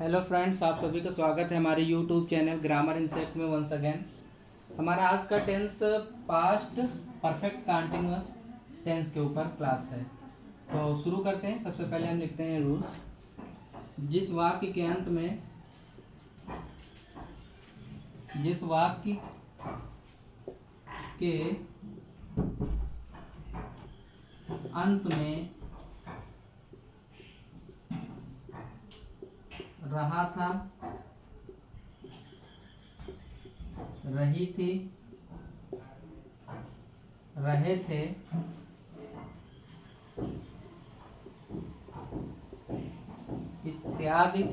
Hello friends, आप सभी का स्वागत है हमारे यूट्यूब चैनल ग्रामर इंसेक्ट में वंस अगेन। हमारा आज का tense past perfect continuous tense के ऊपर क्लास है। तो शुरू करते हैं। सबसे पहले हम लिखते हैं रूल्स। जिस वाक्य के अंत में रहा था, रही थी, रहे थे, इत्यादि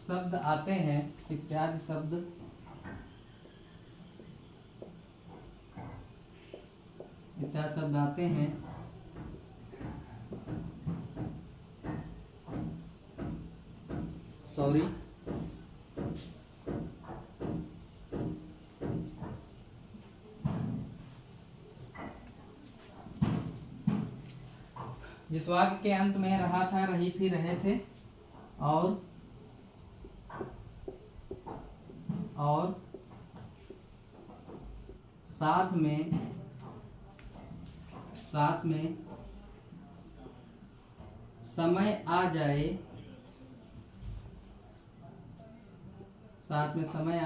शब्द आते हैं, इत्यादि शब्द आते हैं सॉरी जिस वाक्य के अंत में रहा था, रही थी, रहे थे और साथ में समय आ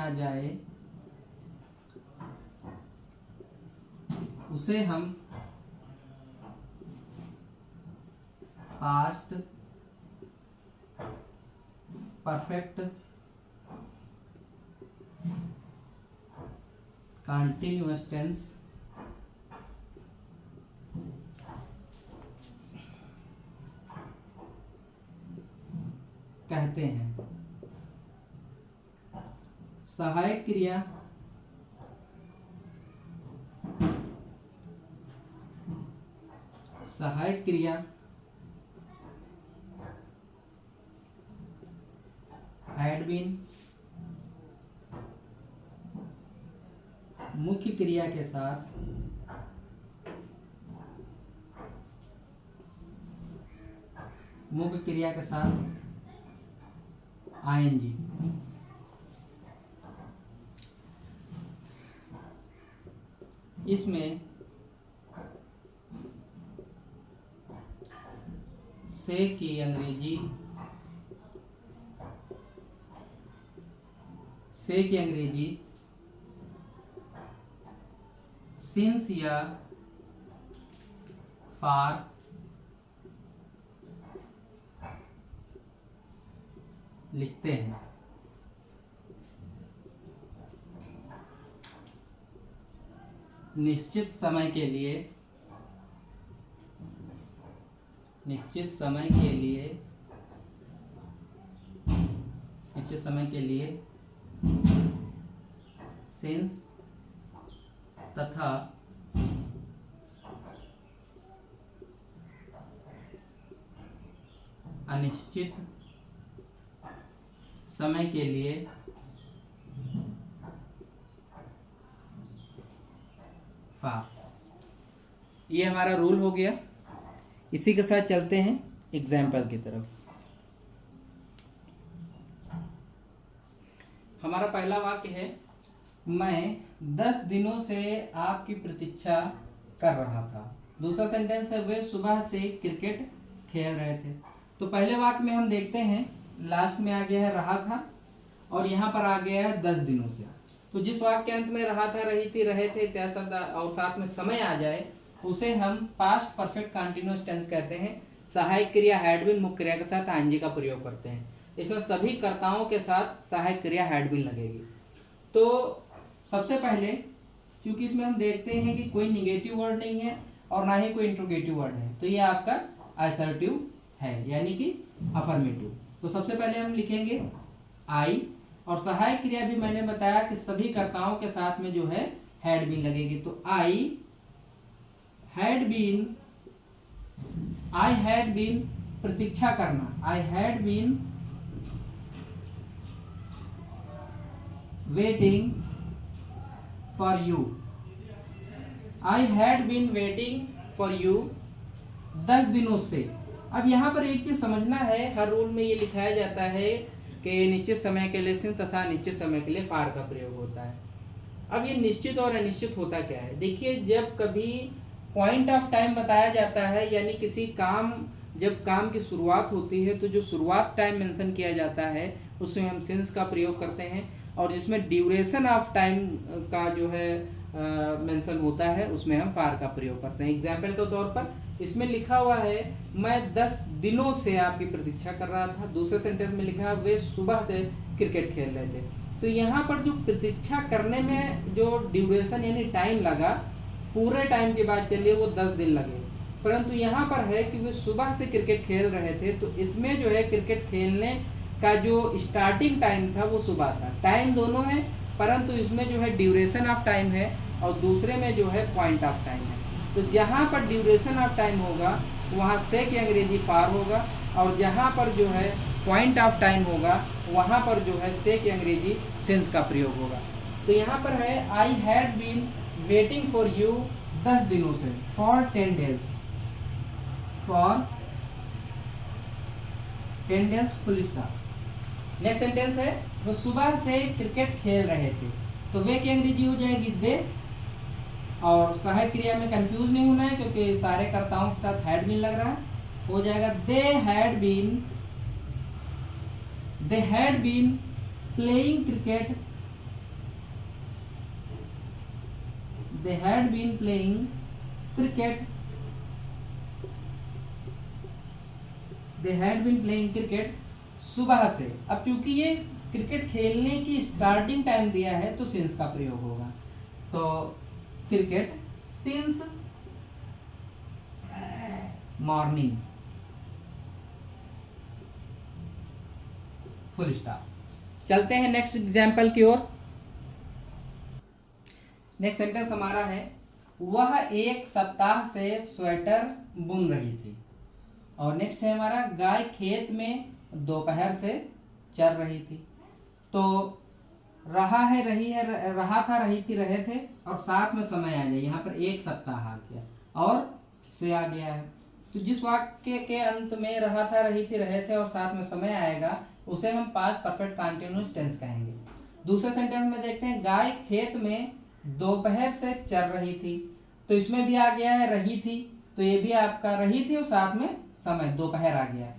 जाए, उसे हम पास्ट परफेक्ट कंटिन्यूअस टेंस कहते हैं। सहायक क्रिया हैड बीन मुख्य क्रिया के साथ आईएनजी। इसमें से की अंग्रेजी सिंस या फार लिखते हैं। निश्चित समय के लिए सिंस तथा अनिश्चित समय के लिए फा। ये हमारा रूल हो गया। इसी के साथ चलते हैं एग्जाम्पल की तरफ। हमारा पहला वाक्य है, मैं 10 दिनों से आपकी प्रतीक्षा कर रहा था। दूसरा सेंटेंस है, वे सुबह से क्रिकेट खेल रहे थे। तो पहले वाक्य में हम देखते हैं, लास्ट में आ गया है रहा था और यहाँ पर आ गया है 10 दिनों से। तो जिस वाक्य के अंत में रहा था, रही थी, रहे थे इत्यादि शब्द और साथ में समय आ जाए, उसे हम पास्ट परफेक्ट कंटिन्यूअस टेंस कहते हैं। सहायक क्रिया हैड बीन मुख्य क्रिया के साथ आईएनजी का प्रयोग करते हैं। इसमें सभी कर्ताओं के साथ सहायक क्रिया हैड बीन लगेगी। तो सबसे पहले, क्योंकि इसमें हम देखते हैं कि कोई निगेटिव वर्ड नहीं है और ना ही कोई इंट्रोगेटिव वर्ड है, तो ये आपका असर्टिव है, यानी कि अफर्मेटिव। तो सबसे पहले हम लिखेंगे आई, और सहायक क्रिया भी मैंने बताया कि सभी कर्ताओं के साथ में जो है हैड बीन लगेगी। तो आई हैड बीन प्रतीक्षा करना, I had been waiting for you, I had been waiting for you 10 दिनों से। अब यहाँ पर एक चीज समझना है, हर रूल में ये लिखाया जाता है कि निश्चित समय के लिए सिंस तथा निश्चित समय के लिए फार का प्रयोग होता है। अब ये निश्चित और अनिश्चित होता क्या है? देखिए, जब कभी पॉइंट ऑफ टाइम बताया जाता है, यानी किसी काम, जब काम की शुरुआत होती है तो जो शुरुआत टाइम मेंशन किया जाता है उसमें हम सिंस का प्रयोग करते हैं, और जिसमें ड्यूरेशन ऑफ टाइम का जो है मेंशन होता है उसमें हम फार का प्रयोग करते हैं। एग्जाम्पल के तौर पर इसमें लिखा हुआ है मैं 10 दिनों से आपकी प्रतीक्षा कर रहा था। दूसरे सेंटेंस में लिखा है वे सुबह से क्रिकेट खेल रहे थे। तो यहाँ पर जो प्रतीक्षा करने में जो ड्यूरेशन यानी टाइम लगा, पूरे टाइम की बात चलिए वो 10 दिन लगे, परंतु यहाँ पर है कि वे सुबह से क्रिकेट खेल रहे थे, तो इसमें जो है क्रिकेट खेलने का जो स्टार्टिंग टाइम था वो सुबह था। टाइम दोनों है, परंतु इसमें जो है ड्यूरेशन ऑफ टाइम है और दूसरे में जो है पॉइंट ऑफ टाइम है। तो जहाँ पर ड्यूरेशन ऑफ टाइम होगा वहाँ से की अंग्रेजी फार होगा, और जहाँ पर जो है पॉइंट ऑफ टाइम होगा वहाँ पर जो है से की अंग्रेजी सिंस का प्रयोग होगा। तो यहाँ पर है I had been waiting for you 10 दिनों से, for 10 days, for 10 days full stop. Next sentence है वो सुबह से क्रिकेट खेल रहे थे, तो वे की अंग्रेजी हो जाएगी दे, और सहायक क्रिया में कंफ्यूज नहीं होना है क्योंकि सारे कर्ताओं के साथ हैड बीन लग रहा है, हो जाएगा they had been playing cricket, they had been playing cricket, they had been playing cricket सुबह से। अब क्योंकि ये क्रिकेट खेलने की स्टार्टिंग टाइम दिया है तो सिंस का प्रयोग होगा, तो cricket since morning, full stop. चलते हैं नेक्स्ट एग्जाम्पल की ओर। नेक्स्ट सेंटेंस हमारा है वह 1 सप्ताह से स्वेटर बुन रही थी, और नेक्स्ट है हमारा गाय खेत में दोपहर से चर रही थी। तो रहा है, रही है, रहा था, रही थी, रहे थे, और साथ में समय आ जाए। यहाँ पर 1 सप्ताह आ गया और से आ गया है, तो जिस वाक्य के अंत में रहा था, रही थी, रहे थे और साथ में समय आएगा उसे हम पास्ट परफेक्ट कंटीन्यूअस टेंस कहेंगे। दूसरे सेंटेंस में देखते हैं गाय खेत में दोपहर से चर रही थी, तो इसमें भी आ गया है रही थी, तो ये भी आपका रही थी और साथ में समय दोपहर आ गया,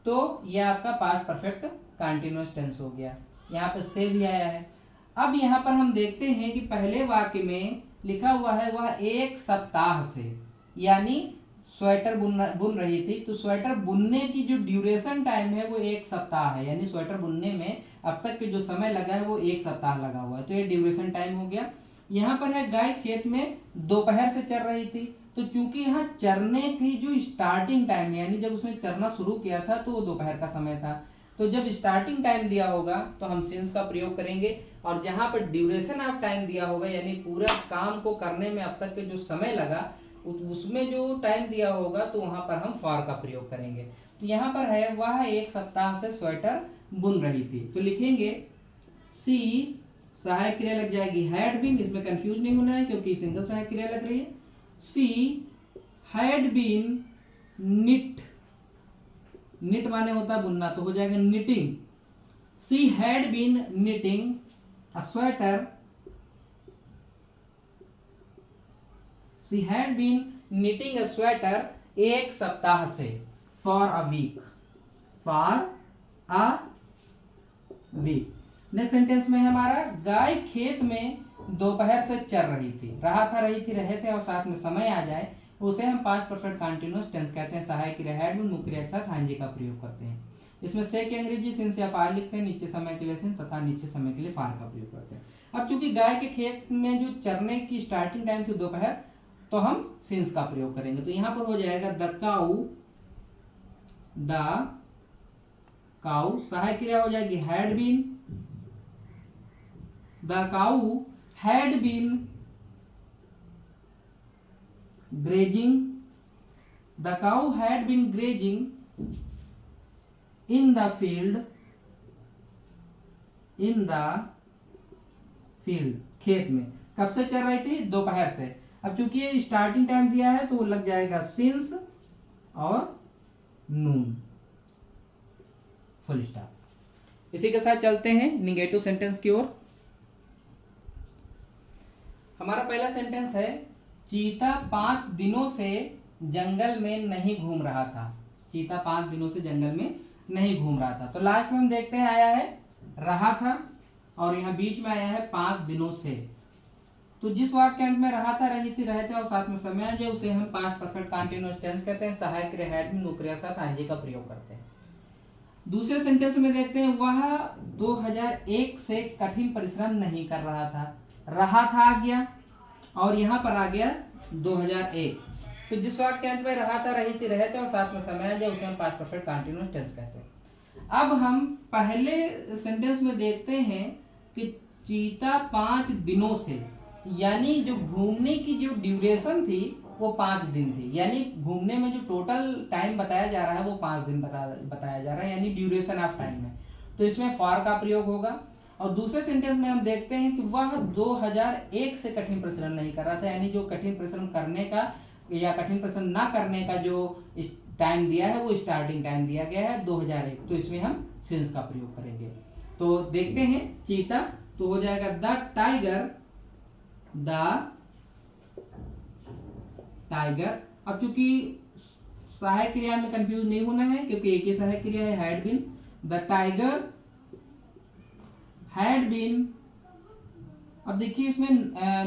तो ये आपका पास्ट परफेक्ट कंटीन्यूअस टेंस हो गया। यहाँ पे से भी आया है। अब यहाँ पर हम देखते हैं कि पहले वाक्य में लिखा हुआ है वह 1 सप्ताह से, यानी स्वेटर बुन रही थी, तो स्वेटर बुनने की जो ड्यूरेशन टाइम है वो 1 सप्ताह है, यानी स्वेटर बुनने में अब तक के जो समय लगा है वो 1 सप्ताह लगा हुआ है, तो ये ड्यूरेशन टाइम हो गया। यहाँ पर है गाय खेत में दोपहर से चर रही थी, तो चूंकि यहाँ चरने की जो स्टार्टिंग टाइम यानी जब उसने चरना शुरू किया था तो वो दोपहर का समय था, तो जब स्टार्टिंग टाइम दिया होगा तो हम सिंस का प्रयोग करेंगे, और जहां पर ड्यूरेशन ऑफ टाइम दिया होगा यानी पूरा काम को करने में अब तक के जो समय लगा उसमें जो टाइम दिया होगा तो वहां पर हम फॉर का प्रयोग करेंगे। तो यहाँ पर है वह 1 सप्ताह से स्वेटर बुन रही थी, तो लिखेंगे सी सहायक क्रिया लग जाएगी हैड बीन, इसमें कंफ्यूज नहीं होना है क्योंकि सिंगल सहायक क्रिया लग रही है। She had been knit, knit माने होता है बुनना, तो हो जाएगा knitting. She had been knitting a sweater, she had been knitting a sweater 1 सप्ताह से, for a week, for a week. Next sentence में हमारा गाय खेत में दोपहर से चर रही थी, रहा था, रही थी, रहे थे और साथ में समय आ जाए उसे हम पास्ट परफेक्ट कंटीन्यूअस टेंस कहते हैं। सहायक क्रिया हैड बीन मुख्य क्रिया के साथ हांजी का प्रयोग करते हैं। इसमें से की अंग्रेजी सिंस या फार लिखते हैं, नीचे समय के लिए सिंस तथा नीचे समय के लिए फार का प्रयोग करते हैं। अब चूंकि गाय के खेत में जो चरने की स्टार्टिंग टाइम थी दोपहर, तो हम सिंस का प्रयोग करेंगे, तो यहां पर हो जाएगा द काऊ, सहायक क्रिया हो जाएगी had been, the cow had been grazing, the cow had been grazing in the field, खेत में। कब से चल रही थी? दोपहर से। अब चूंकि ये स्टार्टिंग टाइम दिया है तो वो लग जाएगा सिंस और नून, फुल स्टॉप। इसी के साथ चलते हैं निगेटिव सेंटेंस की ओर। हमारा पहला सेंटेंस है, चीता 5 दिनों से जंगल में नहीं घूम रहा था। चीता 5 दिनों से जंगल में नहीं घूम रहा था। तो लास्ट में हम देखते हैं आया है रहा था और यहाँ बीच में आया है 5 दिनों से। तो जिस वाक्यांश में रहा था, रही थी, रहे थे और साथ में समय आ जाए उसे हम पास्ट परफेक्ट कंटीन्यूअस टेंस कहते हैं। सहायक क्रिया हैड बीन नुक्रिया साथ आईएनजी का प्रयोग करते हैं। दूसरे सेंटेंस में देखते हैं, वह 2001 से कठिन परिश्रम नहीं कर रहा था। रहा था आ गया और यहाँ पर आ गया 2001। तो जिस वाक्यांश में रहा था, रही थी, रहे थे और साथ में समय आ जाए उसे हम पास्ट परफेक्ट कंटीन्यूअस टेंस कहते हैं। अब हम पहले सेंटेंस में देखते हैं कि चीता 5 दिनों से, यानी जो घूमने की जो ड्यूरेशन थी वो 5 दिन थी, यानी घूमने में जो टोटल टाइम बताया जा रहा है वो 5 दिन बताया जा रहा है, यानी ड्यूरेशन ऑफ टाइम है। तो इसमें फॉर का प्रयोग होगा। और दूसरे सेंटेंस में हम देखते हैं कि वह 2001 से कठिन परिश्रम नहीं कर रहा था, यानी जो कठिन परिश्रम करने का या कठिन परिश्रम ना करने का जो टाइम दिया है वो स्टार्टिंग टाइम दिया गया है 2001। तो इसमें हम सिंस का प्रयोग करेंगे। तो देखते हैं चीता, तो हो जाएगा द टाइगर, द टाइगर। अब चूंकि सहायक क्रिया में कंफ्यूज नहीं होना है क्योंकि एक ही सहायक क्रिया है, had been. The tiger had been. अब देखिए इसमें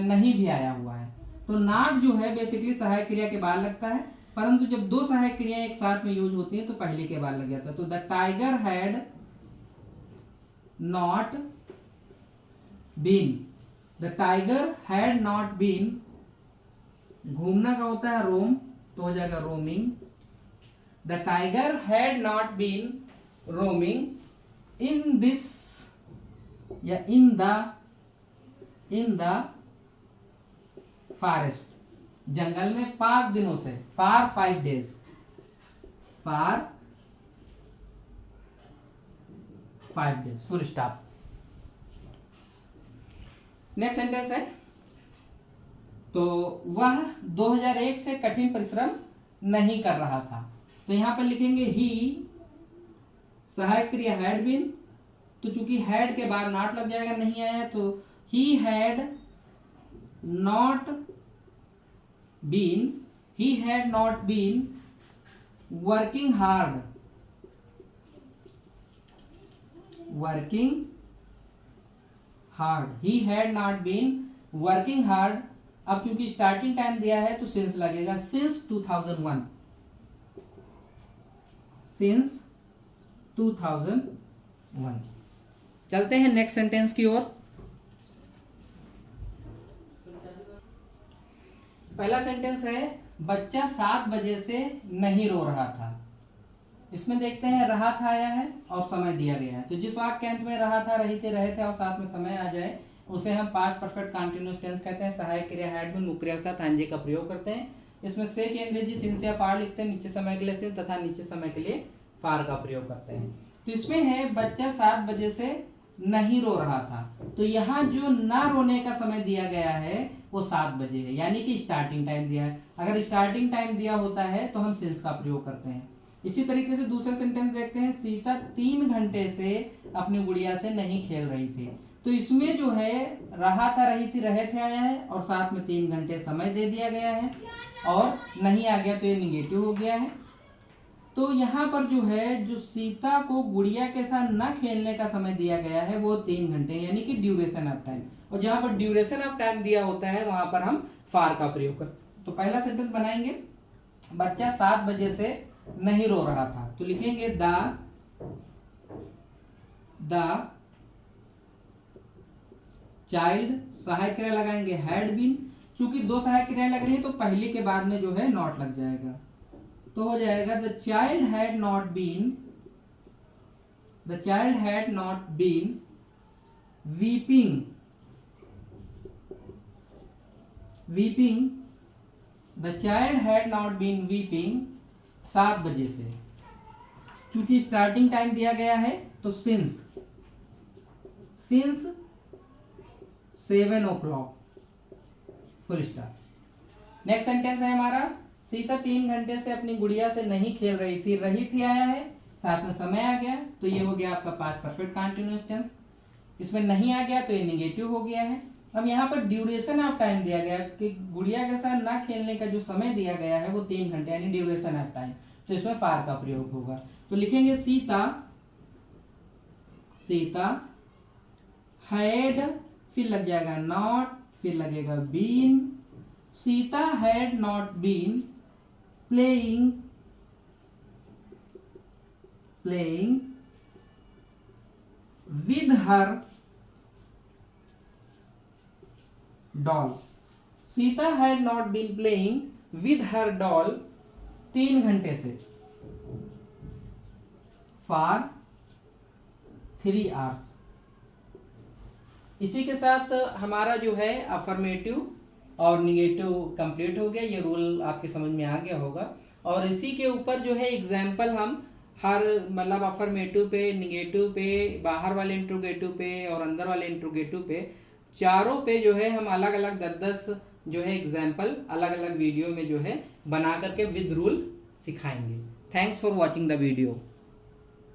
नहीं भी आया हुआ है, तो नॉट जो है बेसिकली सहायक क्रिया के बाद लगता है, परंतु जब दो सहायक क्रियाएं एक साथ में यूज होती हैं तो पहले के बाद लग जाता है। तो the tiger had not been, the tiger had not been. घूमना का होता है रोम, तो हो जाएगा roaming. The tiger had not been roaming in this या इन द फॉरेस्ट, जंगल में 5 दिनों से, for 5 days, for 5 days, full stop. Next sentence है, तो वह 2001 से कठिन परिश्रम नहीं कर रहा था। तो यहां पर लिखेंगे ही, सहायक क्रिया हैड बीन, तो चूंकि हैड के बाद नॉट लग जाएगा, नहीं आया, तो he had not been, he had not been working hard, working hard, he had not been working hard. अब चूंकि स्टार्टिंग टाइम दिया है तो सिंस लगेगा, सिंस 2001, सिंस 2001। चलते हैं नेक्स्ट सेंटेंस की ओर। पहला सेंटेंस है, बच्चा 7 बजे से नहीं रो रहा था। इसमें देखते हैं रहा था आया है और समय दिया गया है। तो जिस वाक्यांश में रहा था, रही थे, रहे थे और साथ में समय आ जाए उसे हम पास्ट परफेक्ट कंटीन्यूअस टेंस कहते हैं। सहायक क्रिया हैड बीन नुक्रिया के साथ आईएनजी का प्रयोग करते हैं। इसमें से की अंग्रेजी सिंस या फार लिखते हैं, नीचे समय के लिए सिंस तथा नीचे समय के लिए फार का प्रयोग करते हैं। तो इसमें है बच्चा 7 बजे से नहीं रो रहा था, तो यहाँ जो ना रोने का समय दिया गया है वो 7 बजे है, यानी कि स्टार्टिंग टाइम दिया है। अगर स्टार्टिंग टाइम दिया होता है तो हम सिंस का प्रयोग करते हैं। इसी तरीके से दूसरा सेंटेंस देखते हैं, सीता 3 घंटे से अपनी गुड़िया से नहीं खेल रही थी। तो इसमें जो है रहा था, रही थी, रहे थे आया है और साथ में 3 घंटे समय दे दिया गया है और नहीं आ गया तो ये निगेटिव हो गया है। तो यहाँ पर जो है, जो सीता को गुड़िया के साथ न खेलने का समय दिया गया है वो 3 घंटे, यानी कि ड्यूरेशन ऑफ टाइम। और जहां पर ड्यूरेशन ऑफ टाइम दिया होता है वहां पर हम फार का प्रयोग करते। तो पहला सेंटेंस बनाएंगे, बच्चा 7 बजे से नहीं रो रहा था, तो लिखेंगे द चाइल्ड, सहायक क्रिया लगाएंगे हैड बीन। चूंकि 2 सहायक क्रियाएं लग रही है तो पहले के बाद में जो है नॉट लग जाएगा, तो हो जाएगा the child had not been, the child had not been weeping, weeping, the child had not been weeping 7 बजे से। क्योंकि स्टार्टिंग टाइम दिया गया है तो since 7 o'clock, full stop. Next sentence है हमारा, सीता 3 घंटे से अपनी गुड़िया से नहीं खेल रही थी आया है, साथ में समय आ गया, तो ये हो गया आपका पास्ट परफेक्ट कंटीन्यूअस टेंस। इसमें नहीं आ गया तो ये निगेटिव हो गया है। अब यहाँ पर ड्यूरेशन ऑफ टाइम दिया गया कि गुड़िया के साथ ना खेलने का जो समय दिया गया है वो 3 घंटे यानी ड्यूरेशन ऑफ टाइम, तो इसमें फार का प्रयोग होगा। तो लिखेंगे सीता हैड, फिर लग जाएगा नॉट, फिर लगेगा been. Sita had not been playing with her doll. Sita had not been playing with her doll 3 घंटे से, फॉर 3 आवर्स। इसी के साथ हमारा जो है अफर्मेटिव और निगेटिव कंप्लीट हो गया। ये रूल आपके समझ में आ गया होगा। और इसी के ऊपर जो है एग्जाम्पल हम हर मतलब अफर्मेटिव पे, निगेटिव पे, बाहर वाले इंट्रोगेटिव पे और अंदर वाले इंट्रोगेटिव पे, चारों पे जो है हम अलग अलग 10-10 जो है एग्जाम्पल अलग अलग वीडियो में जो है बना करके विद रूल सिखाएंगे। Thanks for watching the video.